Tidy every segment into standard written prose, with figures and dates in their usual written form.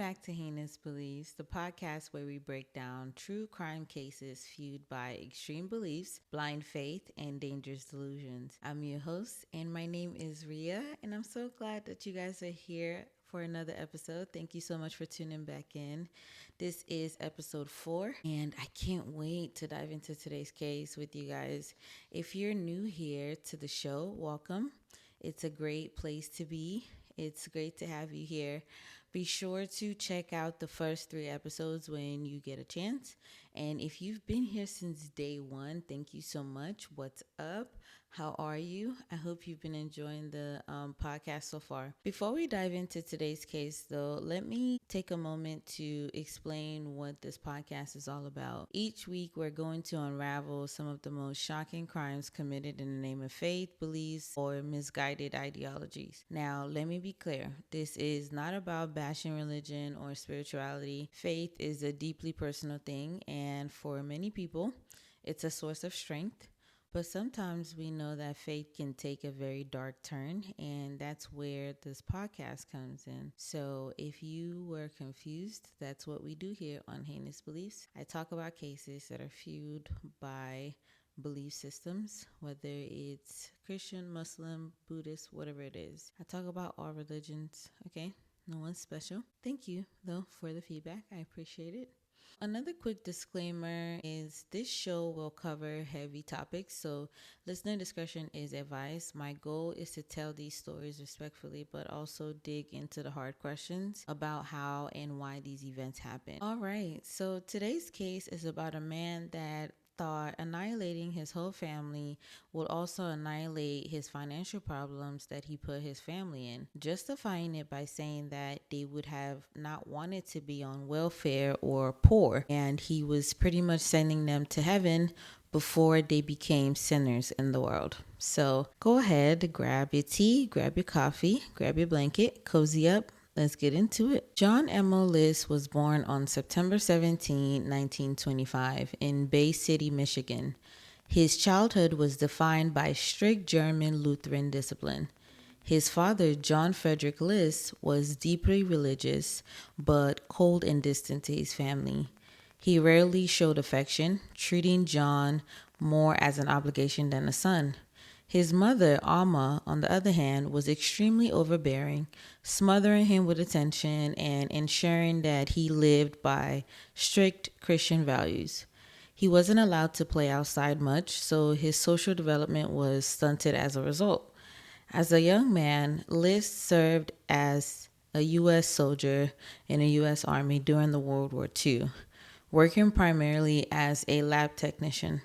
back to Heinous Beliefs, the podcast where we break down true crime cases fueled by extreme beliefs, blind faith, and dangerous delusions. I'm your host, and my name is Ria, and I'm so glad that you guys are here for another episode. Thank you so much for tuning back in. This is episode 4, and I can't wait to dive into today's case with you guys. If you're new here to the show, welcome. It's a great place to be. It's great to have you here. Be sure to check out the first 3 episodes when you get a chance. And if you've been here since day one, thank you so much. What's up? How are you? I hope you've been enjoying the podcast so far. Before we dive into today's case, though, let me take a moment to explain what this podcast is all about. Each week, we're going to unravel some of the most shocking crimes committed in the name of faith, beliefs, or misguided ideologies. Now, let me be clear. This is not about bashing religion or spirituality. Faith is a deeply personal thing, and for many people, it's a source of strength. But sometimes we know that faith can take a very dark turn, and that's where this podcast comes in. So if you were confused, that's what we do here on Heinous Beliefs. I talk about cases that are fueled by belief systems, whether it's Christian, Muslim, Buddhist, whatever it is. I talk about all religions, okay? No one's special. Thank you, though, for the feedback. I appreciate it. Another quick disclaimer is this show will cover heavy topics, so listener discretion is advised. My goal is to tell these stories respectfully, but also dig into the hard questions about how and why these events happen. All right, so today's case is about a man that thought annihilating his whole family would also annihilate his financial problems that he put his family in, justifying it by saying that they would have not wanted to be on welfare or poor, and he was pretty much sending them to heaven before they became sinners in the world. So go ahead, grab your tea, grab your coffee, grab your blanket, cozy up. Let's get into it. John Emil List was born on September 17, 1925 in Bay City, Michigan. His childhood was defined by strict German Lutheran discipline. His father, John Frederick List, was deeply religious but cold and distant to his family. He rarely showed affection, treating John more as an obligation than a son. His mother, Alma, on the other hand, was extremely overbearing, smothering him with attention and ensuring that he lived by strict Christian values. He wasn't allowed to play outside much, so his social development was stunted as a result. As a young man, List served as a U.S. soldier in the U.S. Army during the World War II, working primarily as a lab technician.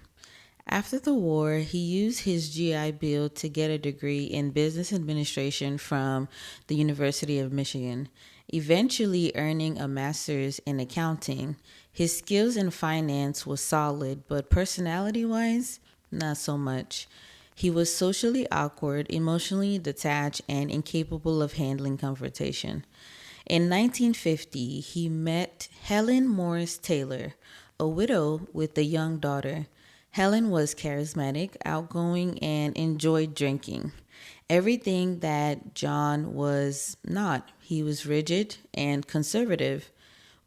After the war, he used his GI Bill to get a degree in business administration from the University of Michigan, eventually earning a master's in accounting. His skills in finance was solid, but personality-wise, not so much. He was socially awkward, emotionally detached, and incapable of handling confrontation. In 1950, he met Helen Morris Taylor, a widow with a young daughter. Helen was charismatic, outgoing, and enjoyed drinking. Everything that John was not. He was rigid and conservative,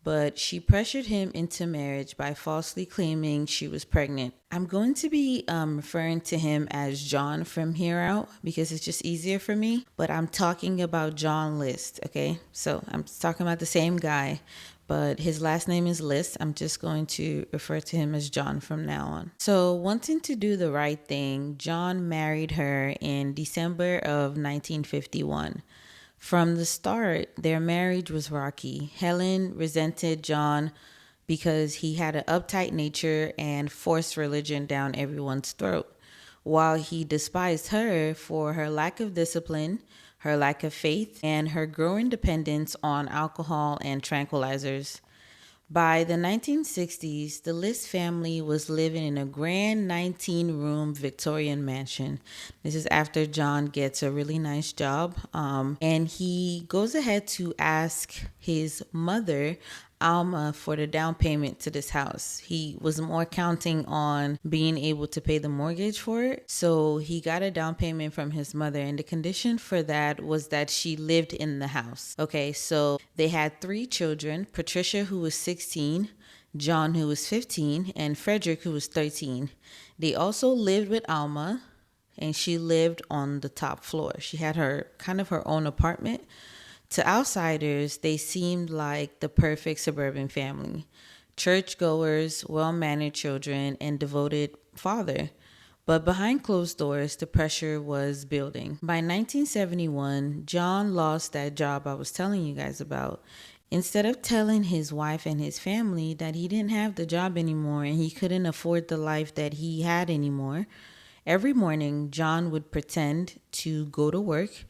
but she pressured him into marriage by falsely claiming she was pregnant. I'm going to be referring to him as John from here out because it's just easier for me, but I'm talking about John List, okay? So I'm talking about the same guy, but his last name is List. I'm just going to refer to him as John from now on. So, wanting to do the right thing, John married her in December of 1951. From the start, their marriage was rocky. Helen resented John because he had an uptight nature and forced religion down everyone's throat, while he despised her for her lack of discipline, her lack of faith, and her growing dependence on alcohol and tranquilizers. By the 1960s, the List family was living in a grand 19-room Victorian mansion. This is after John gets a really nice job. And he goes ahead to ask his mother, Alma for the down payment to this house. He was more counting on being able to pay the mortgage for it. So he got a down payment from his mother. And the condition for that was that she lived in the house. Okay, so they had 3 children: Patricia, who was 16, John, who was 15, and Frederick, who was 13. They also lived with Alma, and she lived on the top floor. She had her own apartment. To outsiders, they seemed like the perfect suburban family: churchgoers, well mannered children, and devoted father. But behind closed doors, the pressure was building. By 1971, John lost that job I was telling you guys about. Instead of telling his wife and his family that he didn't have the job anymore and he couldn't afford the life that he had anymore, every morning John would pretend to go to work.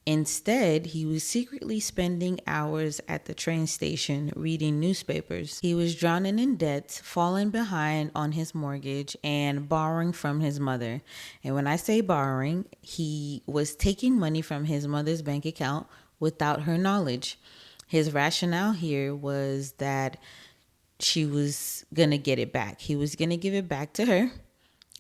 Instead, he was secretly spending hours at the train station reading newspapers. He was drowning in debt, falling behind on his mortgage, and borrowing from his mother. And when I say borrowing, he was taking money from his mother's bank account without her knowledge. His rationale here was that she was going to get it back. He was going to give it back to her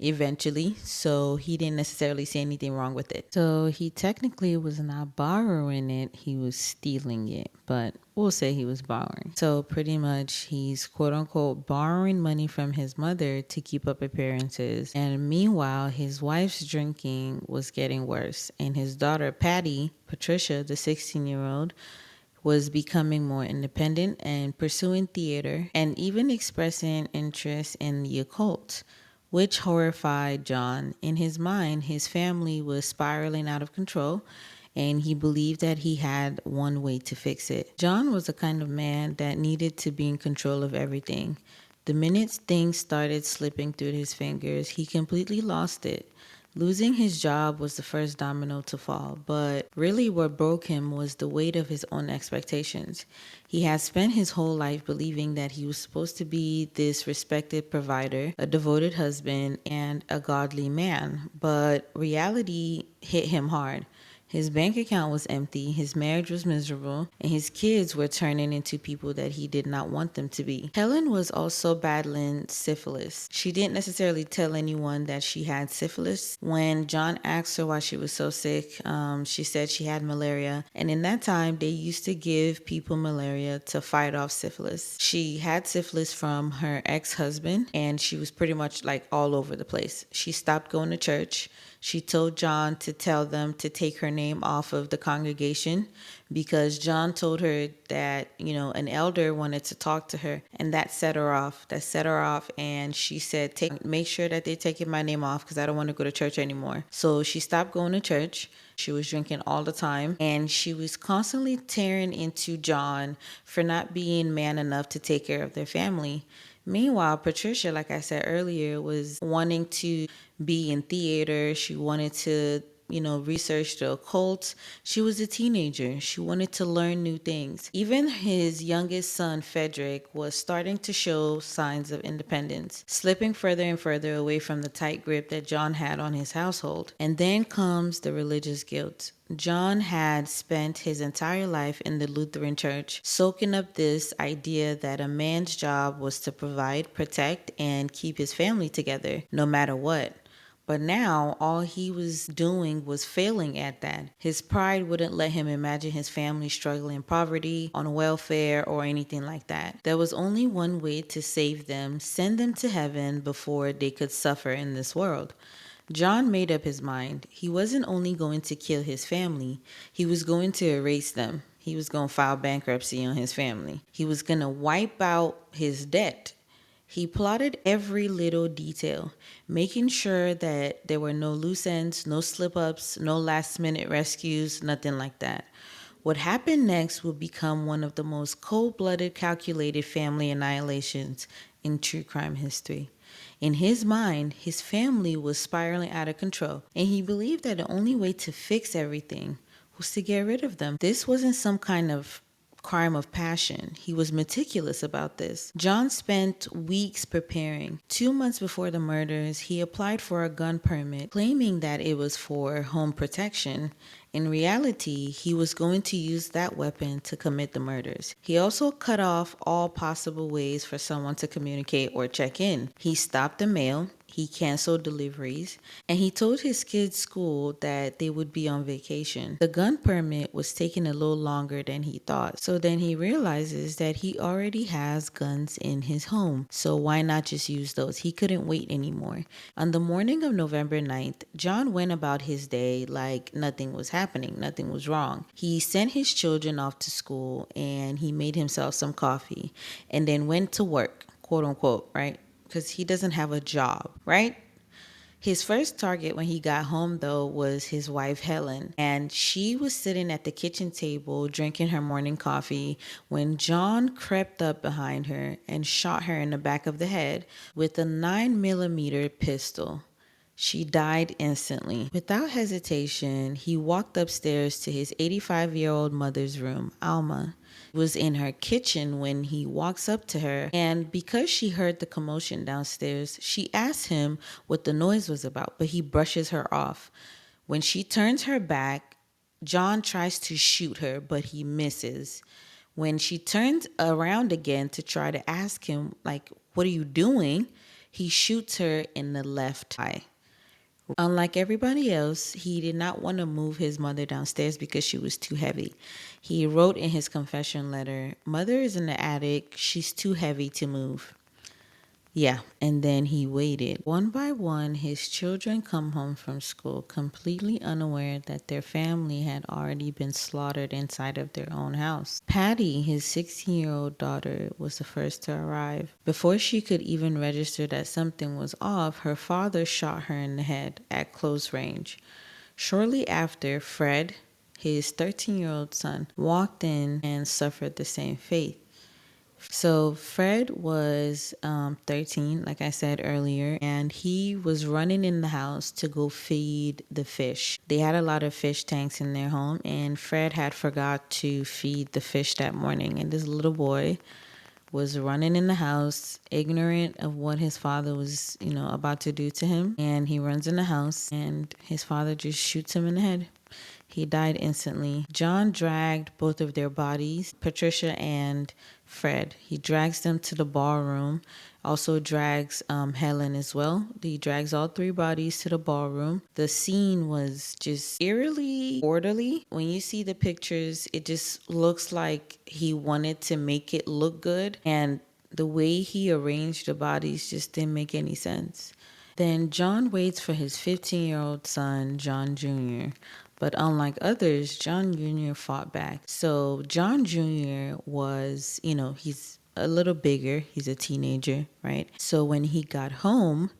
eventually, so he didn't necessarily see anything wrong with it. So he technically was not borrowing it, he was stealing it, but we'll say he was borrowing. So pretty much he's quote unquote borrowing money from his mother to keep up appearances. And meanwhile, his wife's drinking was getting worse, and his daughter Patty, Patricia, the 16-year-old, was becoming more independent and pursuing theater and even expressing interest in the occult, which horrified John. In his mind, his family was spiraling out of control, and he believed that he had one way to fix it. John was the kind of man that needed to be in control of everything. The minute things started slipping through his fingers, he completely lost it. Losing his job was the first domino to fall, but really what broke him was the weight of his own expectations. He had spent his whole life believing that he was supposed to be this respected provider, a devoted husband, and a godly man, but reality hit him hard. His bank account was empty, his marriage was miserable, and his kids were turning into people that he did not want them to be. Helen was also battling syphilis. She didn't necessarily tell anyone that she had syphilis. When John asked her why she was so sick, she said she had malaria. And in that time, they used to give people malaria to fight off syphilis. She had syphilis from her ex-husband, and she was pretty much like all over the place. She stopped going to church. She told John to tell them to take her name off of the congregation because John told her that, an elder wanted to talk to her, and that set her off. And she said, make sure that they're taking my name off because I don't want to go to church anymore. So she stopped going to church. She was drinking all the time, and she was constantly tearing into John for not being man enough to take care of their family. Meanwhile, Patricia, like I said earlier, was wanting to be in theater. She wanted to, research the occult. She was a teenager. She wanted to learn new things. Even his youngest son, Frederick, was starting to show signs of independence, slipping further and further away from the tight grip that John had on his household. And then comes the religious guilt. John had spent his entire life in the Lutheran church, soaking up this idea that a man's job was to provide, protect, and keep his family together, no matter what. But now, all he was doing was failing at that. His pride wouldn't let him imagine his family struggling in poverty, on welfare, or anything like that. There was only one way to save them: send them to heaven before they could suffer in this world. John made up his mind. He wasn't only going to kill his family, he was going to erase them. He was going to file bankruptcy on his family. He was going to wipe out his debt. He plotted every little detail, making sure that there were no loose ends, no slip-ups, no last-minute rescues, nothing like that. What happened next would become one of the most cold-blooded, calculated family annihilations in true crime history. In his mind, his family was spiraling out of control, and he believed that the only way to fix everything was to get rid of them. This wasn't some kind of crime of passion. He was meticulous about this. John spent weeks preparing. 2 months before the murders, he applied for a gun permit, claiming that it was for home protection. In reality, he was going to use that weapon to commit the murders. He also cut off all possible ways for someone to communicate or check in. He stopped the mail, he canceled deliveries, and he told his kids' school that they would be on vacation. The gun permit was taking a little longer than he thought, so then he realizes that he already has guns in his home. So why not just use those? He couldn't wait anymore. On the morning of November 9th, John went about his day like nothing was happening, nothing was wrong. He sent his children off to school and he made himself some coffee and then went to work, quote unquote, right? Because he doesn't have a job, right? His first target when he got home, though, was his wife, Helen. And she was sitting at the kitchen table drinking her morning coffee when John crept up behind her and shot her in the back of the head with a 9mm pistol. She died instantly. Without hesitation, he walked upstairs to his 85-year-old mother's room, Alma. Was in her kitchen when he walks up to her, and because she heard the commotion downstairs, she asks him what the noise was about, but he brushes her off. When she turns her back, John tries to shoot her, but he misses. When she turns around again to try to ask him, like, what are you doing? He shoots her in the left eye. Unlike everybody else, he did not want to move his mother downstairs because she was too heavy. He wrote in his confession letter, "Mother is in the attic. She's too heavy to move." Yeah, and then he waited. One by one, his children come home from school completely unaware that their family had already been slaughtered inside of their own house. Patty, his 16-year-old daughter, was the first to arrive. Before she could even register that something was off, her father shot her in the head at close range. Shortly after, Fred, his 13-year-old son, walked in and suffered the same fate. So Fred was 13, like I said earlier, and he was running in the house to go feed the fish. They had a lot of fish tanks in their home, and Fred had forgot to feed the fish that morning. And this little boy was running in the house, ignorant of what his father was, about to do to him. And he runs in the house, and his father just shoots him in the head. He died instantly. John dragged both of their bodies, Patricia and Fred. He drags them to the ballroom, also drags Helen as well. He drags all three bodies to the ballroom. The scene was just eerily orderly. When you see the pictures, it just looks like he wanted to make it look good, and the way he arranged the bodies just didn't make any sense. Then John waits for his 15-year-old son, John Jr., but unlike others, John Jr. fought back. So John Jr. was, he's a little bigger. He's a teenager, right? So when he got home,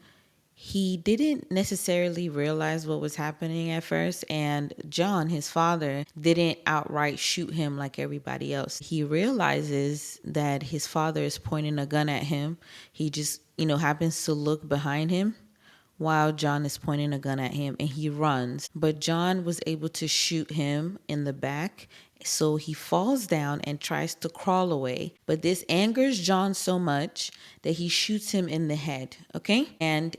he didn't necessarily realize what was happening at first. And John, his father, didn't outright shoot him like everybody else. He realizes that his father is pointing a gun at him. He just, happens to look behind him while John is pointing a gun at him, and he runs. But John was able to shoot him in the back, so he falls down and tries to crawl away. But this angers John so much that he shoots him in the head, okay? And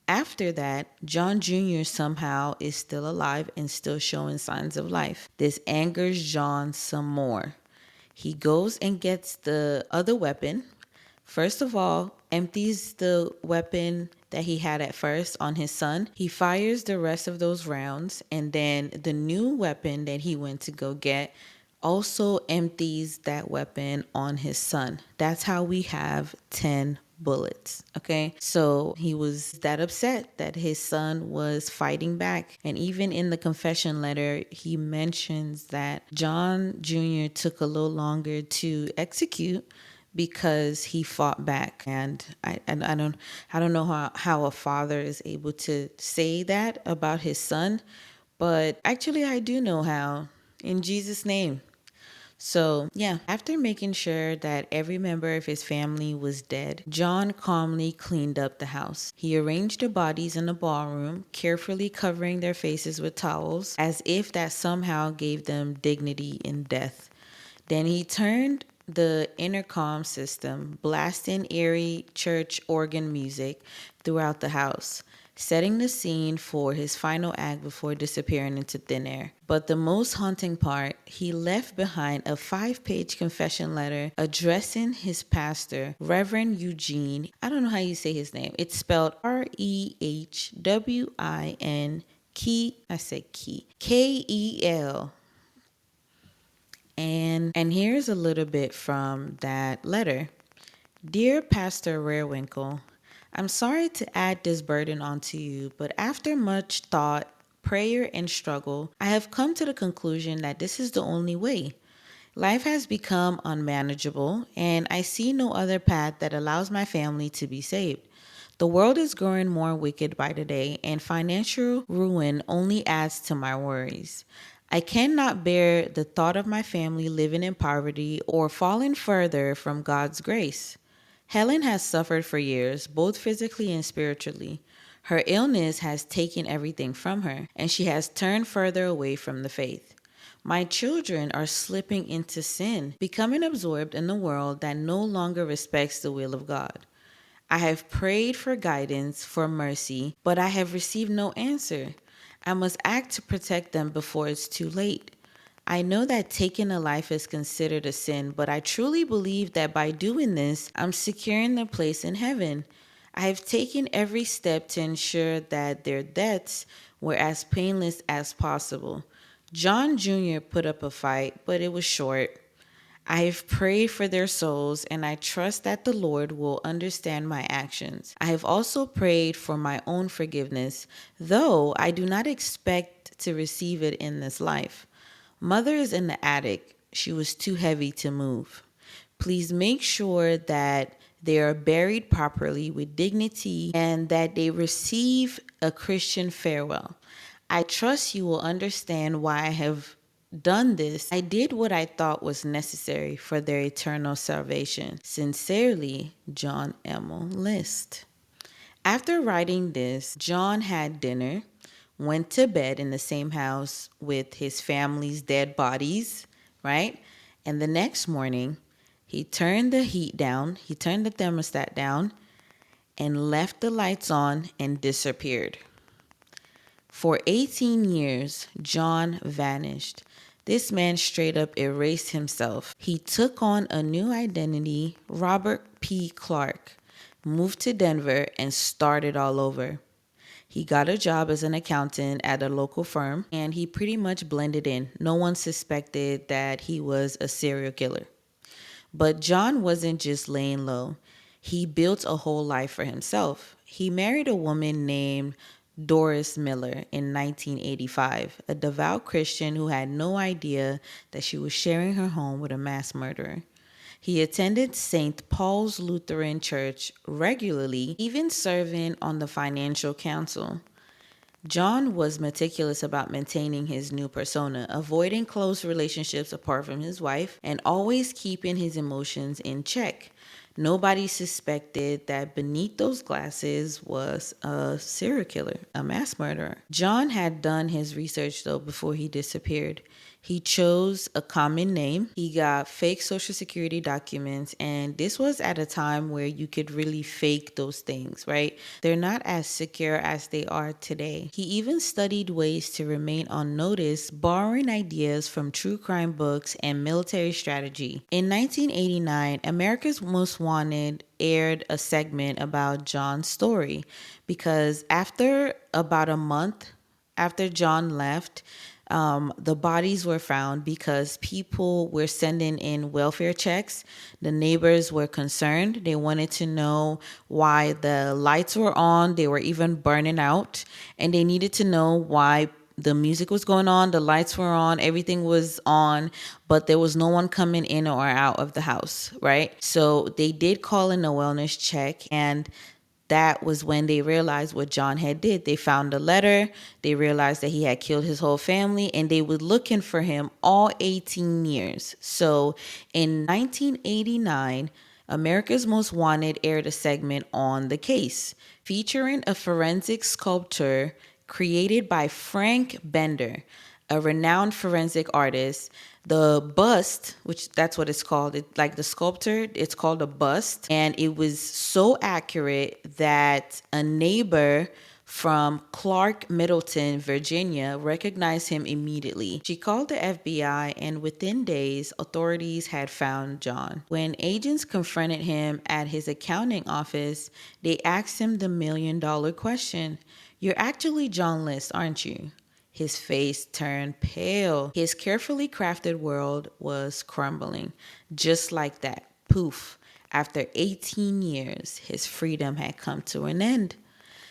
after that, John Jr. somehow is still alive and still showing signs of life. This angers John some more. He goes and gets the other weapon. First of all, empties the weapon that he had at first on his son. He fires the rest of those rounds, and then the new weapon that he went to go get also empties that weapon on his son. That's how we have 10 bullets. Okay, so he was that upset that his son was fighting back. And even in the confession letter, he mentions that John Jr. took a little longer to execute because he fought back. And I don't know how a father is able to say that about his son, but actually I do know how, in Jesus' name. So, yeah, after making sure that every member of his family was dead, John calmly cleaned up the house. He arranged the bodies in the ballroom, carefully covering their faces with towels, as if that somehow gave them dignity in death. Then he turned the intercom system, blasting eerie church organ music throughout the house, setting the scene for his final act before disappearing into thin air. But the most haunting part, he left behind a 5-page confession letter addressing his pastor, Reverend Eugene. I don't know how you say his name. It's spelled Rehwin, Kel. And here's a little bit from that letter. Dear Pastor Rerewinkle, I'm sorry to add this burden onto you, but after much thought, prayer, and struggle, I have come to the conclusion that this is the only way. Life has become unmanageable, and I see no other path that allows my family to be saved. The world is growing more wicked by the day, and financial ruin only adds to my worries. I cannot bear the thought of my family living in poverty or falling further from God's grace. Helen has suffered for years, both physically and spiritually. Her illness has taken everything from her, and she has turned further away from the faith. My children are slipping into sin, becoming absorbed in a world that no longer respects the will of God. I have prayed for guidance, for mercy, but I have received no answer. I must act to protect them before it's too late. I know that taking a life is considered a sin, but I truly believe that by doing this, I'm securing their place in heaven. I have taken every step to ensure that their deaths were as painless as possible. John Jr. put up a fight, but it was short. I have prayed for their souls, and I trust that the Lord will understand my actions. I have also prayed for my own forgiveness, though I do not expect to receive it in this life. Mother is in the attic. She was too heavy to move. Please make sure that they are buried properly with dignity and that they receive a Christian farewell. I trust you will understand why I have done this. I did what I thought was necessary for their eternal salvation. Sincerely, John Emil List. After writing this, John had dinner, went to bed in the same house with his family's dead bodies, right? And the next morning, he turned the heat down, he turned the thermostat down, and left the lights on and disappeared. For 18 years, John vanished. This man straight up erased himself. He took on a new identity, Robert P. Clark, moved to Denver, and started all over. He got a job as an accountant at a local firm, and he pretty much blended in. No one suspected that he was a serial killer. But John wasn't just laying low. He built a whole life for himself. He married a woman named Doris Miller in 1985, a devout Christian who had no idea that she was sharing her home with a mass murderer. He attended St. Paul's Lutheran Church regularly, even serving on the financial council. John was meticulous about maintaining his new persona, avoiding close relationships apart from his wife, and always keeping his emotions in check. Nobody suspected that beneath those glasses was a serial killer, a mass murderer. John had done his research though before he disappeared. He chose a common name. He got fake social security documents, and this was at a time where you could really fake those things, right? They're not as secure as they are today. He even studied ways to remain unnoticed, borrowing ideas from true crime books and military strategy. In 1989, America's Most Wanted aired a segment about John's story because after about a month after John left, the bodies were found because people were sending in welfare checks. The neighbors were concerned. They wanted to know why the lights were on. They were even burning out. And they needed to know why the music was going on, the lights were on, everything was on, but there was no one coming in or out of the house, right? So they did call in a wellness check, and that was when they realized what John had did. They found a letter. They realized that he had killed his whole family, and they were looking for him all 18 years. So in 1989, America's Most Wanted aired a segment on the case featuring a forensic sculptor created by Frank Bender, a renowned forensic artist. The bust, which that's what it's called, like the sculptor, it's called a bust. And it was so accurate that a neighbor from Clark Middleton, Virginia, recognized him immediately. She called the FBI, and within days, authorities had found John. When agents confronted him at his accounting office, they asked him the $1 million question: "You're actually John List, aren't you?" His face turned pale. His carefully crafted world was crumbling. Just like that, poof. After 18 years, his freedom had come to an end.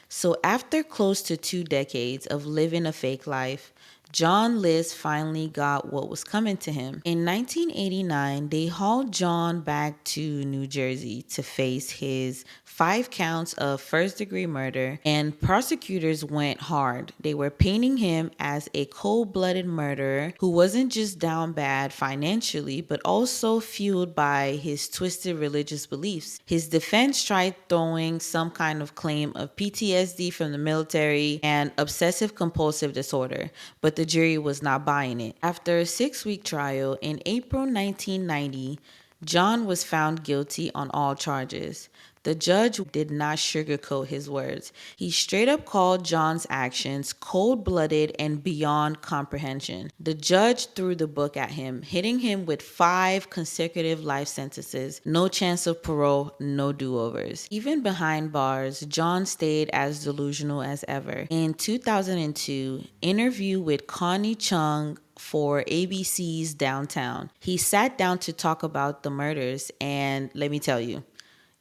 So, after close to 2 decades of living a fake life, John List finally got what was coming to him. In 1989, they hauled John back to New Jersey to face his 5 counts of first-degree murder, and prosecutors went hard. They were painting him as a cold-blooded murderer who wasn't just down bad financially, but also fueled by his twisted religious beliefs. His defense tried throwing some kind of claim of PTSD from the military and obsessive compulsive disorder, but the jury was not buying it. After a 6-week trial in April 1990, John was found guilty on all charges. The judge did not sugarcoat his words. He straight up called John's actions cold-blooded and beyond comprehension. The judge threw the book at him, hitting him with 5 consecutive life sentences, no chance of parole, no do-overs. Even behind bars, John stayed as delusional as ever. In 2002, interview with Connie Chung for ABC's Downtown, he sat down to talk about the murders, and let me tell you,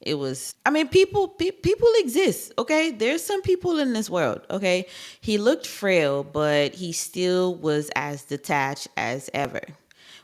it was, I mean, people exist, okay? There's some people in this world, okay? He looked frail, but he still was as detached as ever.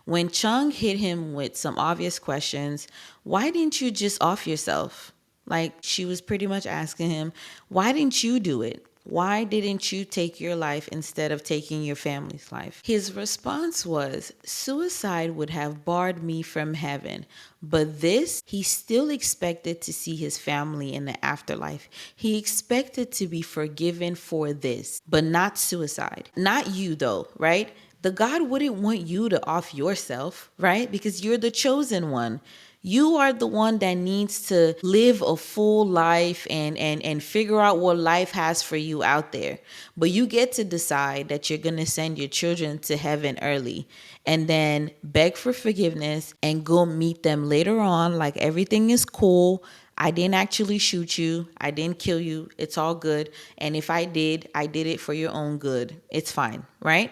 When Chung hit him with some obvious questions, "Why didn't you just off yourself?" Like, she was pretty much asking him, "Why didn't you do it? Why didn't you take your life instead of taking your family's life?" His response was, "Suicide would have barred me from heaven. But this," he still expected to see his family in the afterlife. He expected to be forgiven for this, but not suicide. Not you, though, right? The God wouldn't want you to off yourself, right? Because you're the chosen one. You are the one that needs to live a full life and figure out what life has for you out there. But you get to decide that you're going to send your children to heaven early and then beg for forgiveness and go meet them later on like everything is cool. I didn't actually shoot you. I didn't kill you. It's all good. And if I did it for your own good. It's fine, right?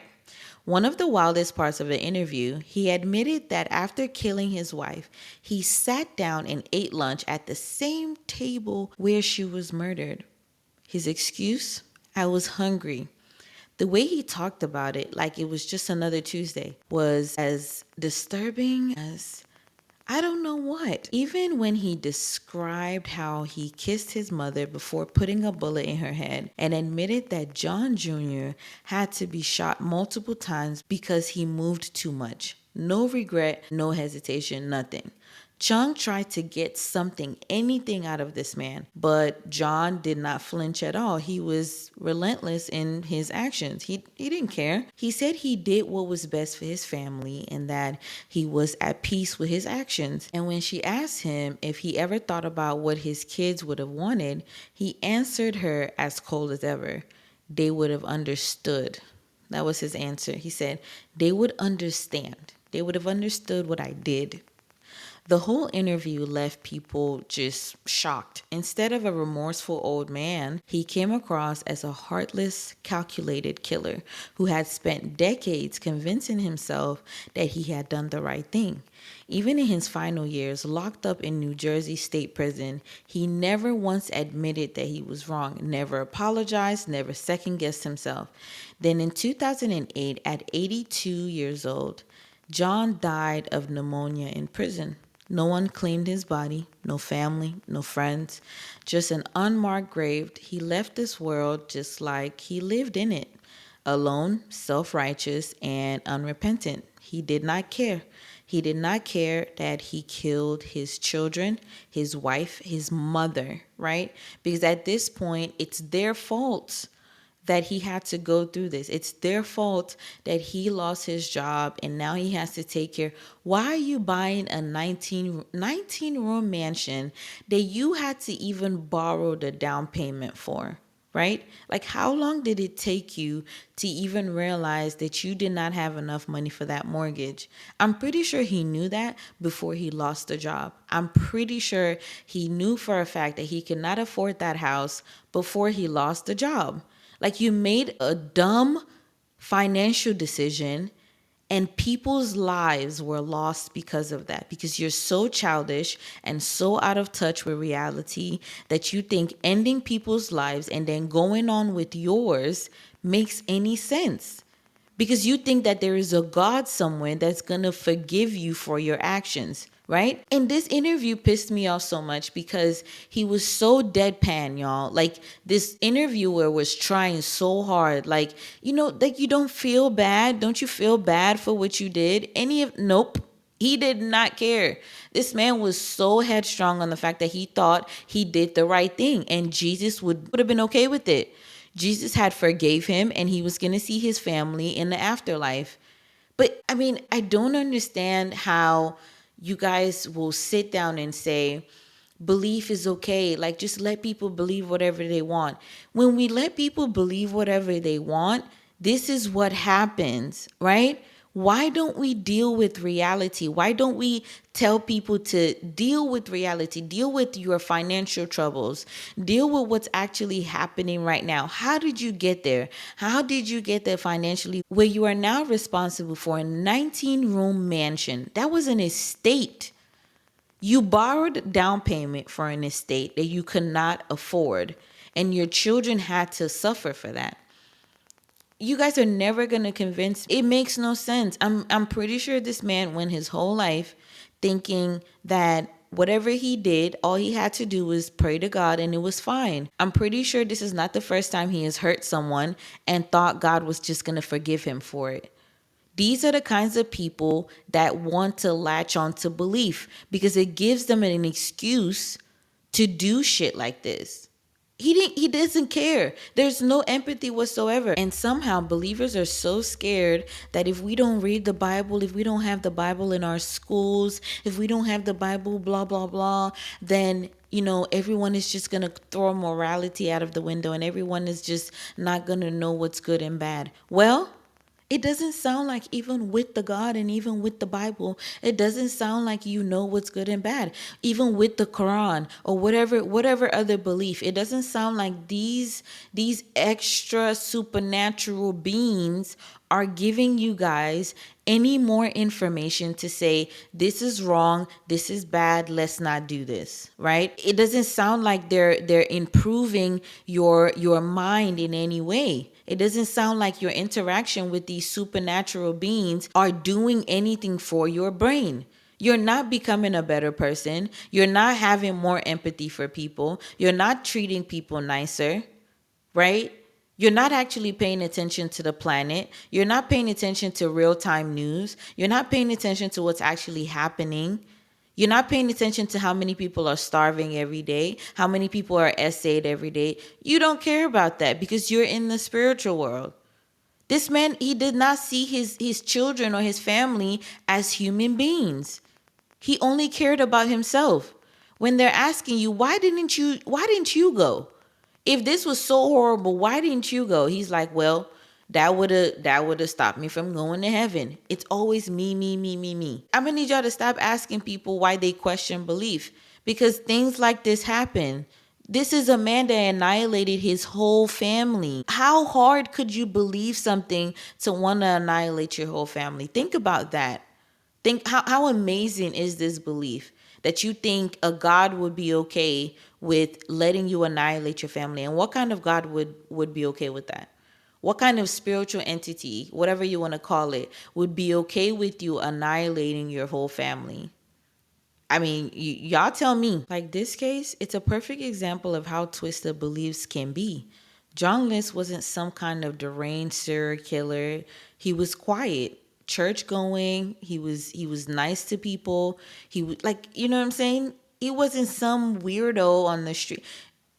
One of the wildest parts of the interview, he admitted that after killing his wife, he sat down and ate lunch at the same table where she was murdered. His excuse? "I was hungry." The way he talked about it, like it was just another Tuesday, was as disturbing as I don't know what. Even when he described how he kissed his mother before putting a bullet in her head and admitted that John Jr. had to be shot multiple times because he moved too much. No regret, no hesitation, nothing. Chung tried to get something, anything out of this man, but John did not flinch at all. He was relentless in his actions. He didn't care. He said he did what was best for his family and that he was at peace with his actions. And when she asked him if he ever thought about what his kids would have wanted, he answered her as cold as ever. "They would have understood." That was his answer. He said, "They would understand. They would have understood what I did." The whole interview left people just shocked. Instead of a remorseful old man, he came across as a heartless, calculated killer who had spent decades convincing himself that he had done the right thing. Even in his final years, locked up in New Jersey State Prison, he never once admitted that he was wrong, never apologized, never second-guessed himself. Then in 2008, at 82 years old, John died of pneumonia in prison. No one claimed his body, no family, no friends, just an unmarked grave. He left this world just like he lived in it, alone, self-righteous, and unrepentant. He did not care. He did not care that he killed his children, his wife, his mother, right? Because at this point, it's their fault. that he had to go through this. It's their fault that he lost his job and now he has to take care. Why are you buying a 19 room mansion that you had to even borrow the down payment for? Right? Like, how long did it take you to even realize that you did not have enough money for that mortgage? I'm pretty sure he knew that before he lost the job. I'm pretty sure he knew for a fact that he could not afford that house before he lost the job. Like, you made a dumb financial decision and people's lives were lost because of that, because you're so childish and so out of touch with reality that you think ending people's lives and then going on with yours makes any sense, because you think that there is a God somewhere that's going to forgive you for your actions, right? And this interview pissed me off so much because he was so deadpan, y'all. Like, this interviewer was trying so hard. Like, like, you don't feel bad. Don't you feel bad for what you did? Nope. He did not care. This man was so headstrong on the fact that he thought he did the right thing and Jesus would have been okay with it. Jesus had forgave him and he was going to see his family in the afterlife. But I mean, I don't understand how you guys will sit down and say, belief is okay. Like, just let people believe whatever they want. When we let people believe whatever they want, this is what happens, right? Why don't we deal with reality? Why don't we tell people to deal with reality, deal with your financial troubles, deal with what's actually happening right now? How did you get there? How did you get there financially where you are now responsible for a 19-room mansion? That was an estate. You borrowed down payment for an estate that you could not afford, and your children had to suffer for that. You guys are never going to convince. It makes no sense. I'm pretty sure this man went his whole life thinking that whatever he did, all he had to do was pray to God and it was fine. I'm pretty sure this is not the first time he has hurt someone and thought God was just going to forgive him for it. These are the kinds of people that want to latch on to belief because it gives them an excuse to do shit like this. He doesn't care. There's no empathy whatsoever. And somehow believers are so scared that if we don't read the Bible, if we don't have the Bible in our schools, if we don't have the Bible, blah, blah, blah, then everyone is just going to throw morality out of the window and everyone is just not going to know what's good and bad. Well, it doesn't sound like, even with the God and even with the Bible, it doesn't sound like you know what's good and bad. Even with the Quran or whatever other belief, it doesn't sound like these extra supernatural beings are giving you guys any more information to say this is wrong, this is bad, let's not do this, right? It doesn't sound like they're improving your mind in any way. It doesn't sound like your interaction with these supernatural beings are doing anything for your brain. You're not becoming a better person. You're not having more empathy for people. You're not treating people nicer, right? You're not actually paying attention to the planet. You're not paying attention to real-time news. You're not paying attention to what's actually happening. You're not paying attention to how many people are starving every day, how many people are essayed every day. You don't care about that because you're in the spiritual world. This man, he did not see his children or his family as human beings. He only cared about himself. When they're asking you, why didn't you go? If this was so horrible, why didn't you go? He's like, well, that would have stopped me from going to heaven. It's always me, me, me, me, me. I'm gonna need y'all to stop asking people why they question belief, because things like this happen. This is a man that annihilated his whole family. How hard could you believe something to want to annihilate your whole family? Think about that. Think how amazing is this belief that you think a God would be okay with letting you annihilate your family? And what kind of God would be okay with that? What kind of spiritual entity, whatever you want to call it, would be okay with you annihilating your whole family? I mean, y'all tell me. Like, this case, it's a perfect example of how twisted beliefs can be. John List wasn't some kind of deranged serial killer. He was quiet, church going. He was nice to people. He was like, you know what I'm saying? He wasn't some weirdo on the street,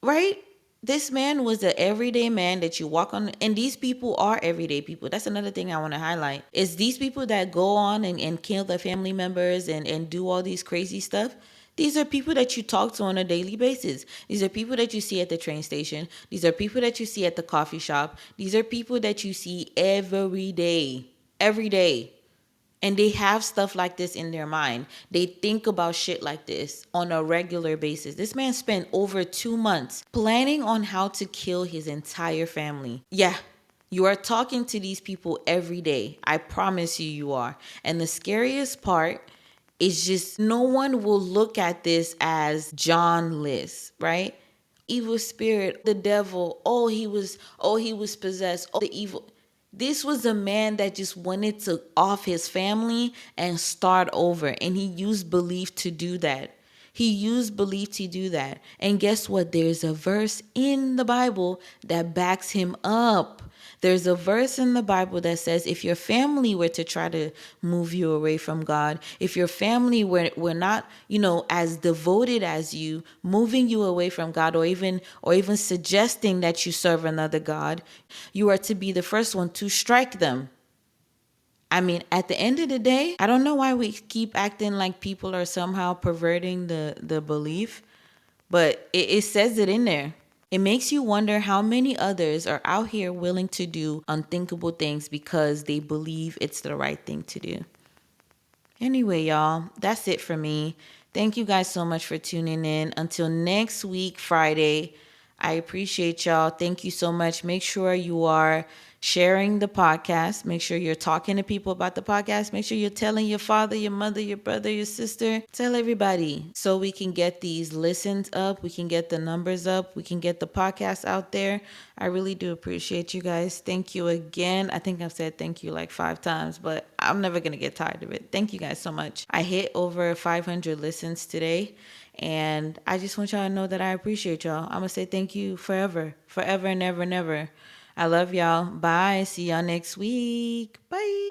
right? This man was an everyday man that you walk on, and these people are everyday people. That's another thing I want to highlight is these people that go on and kill their family members and do all these crazy stuff. These are people that you talk to on a daily basis. These are people that you see at the train station. These are people that you see at the coffee shop. These are people that you see every day. Every day. And they have stuff like this in their mind. They think about shit like this on a regular basis. This man spent over 2 months planning on how to kill his entire family. Yeah, you are talking to these people every day. I promise you, you are. And the scariest part is just no one will look at this as John List, right? Evil spirit, the devil, oh he was possessed, oh the evil. This was a man that just wanted to off his family and start over, and he used belief to do that. He used belief to do that. And guess what? There's a verse in the Bible that backs him up. There's a verse in the Bible that says if your family were to try to move you away from God, if your family were not, as devoted as you, moving you away from God, or even suggesting that you serve another God, you are to be the first one to strike them. I mean, at the end of the day, I don't know why we keep acting like people are somehow perverting the belief, but it says it in there. It makes you wonder how many others are out here willing to do unthinkable things because they believe it's the right thing to do. Anyway, y'all, that's it for me. Thank you guys so much for tuning in. Until next week, Friday, I appreciate y'all. Thank you so much. Make sure you are sharing the podcast. Make sure you're talking to people about the podcast. Make sure you're telling your father, your mother, your brother, your sister. Tell everybody so we can get these listens up. We can get the numbers up. We can get the podcast out there. I really do appreciate you guys. Thank you again. I think I've said thank you like 5 times, but I'm never going to get tired of it. Thank you guys so much. I hit over 500 listens today. And I just want y'all to know that I appreciate y'all. I'm going to say thank you forever, forever and ever and ever. I love y'all. Bye. See y'all next week. Bye.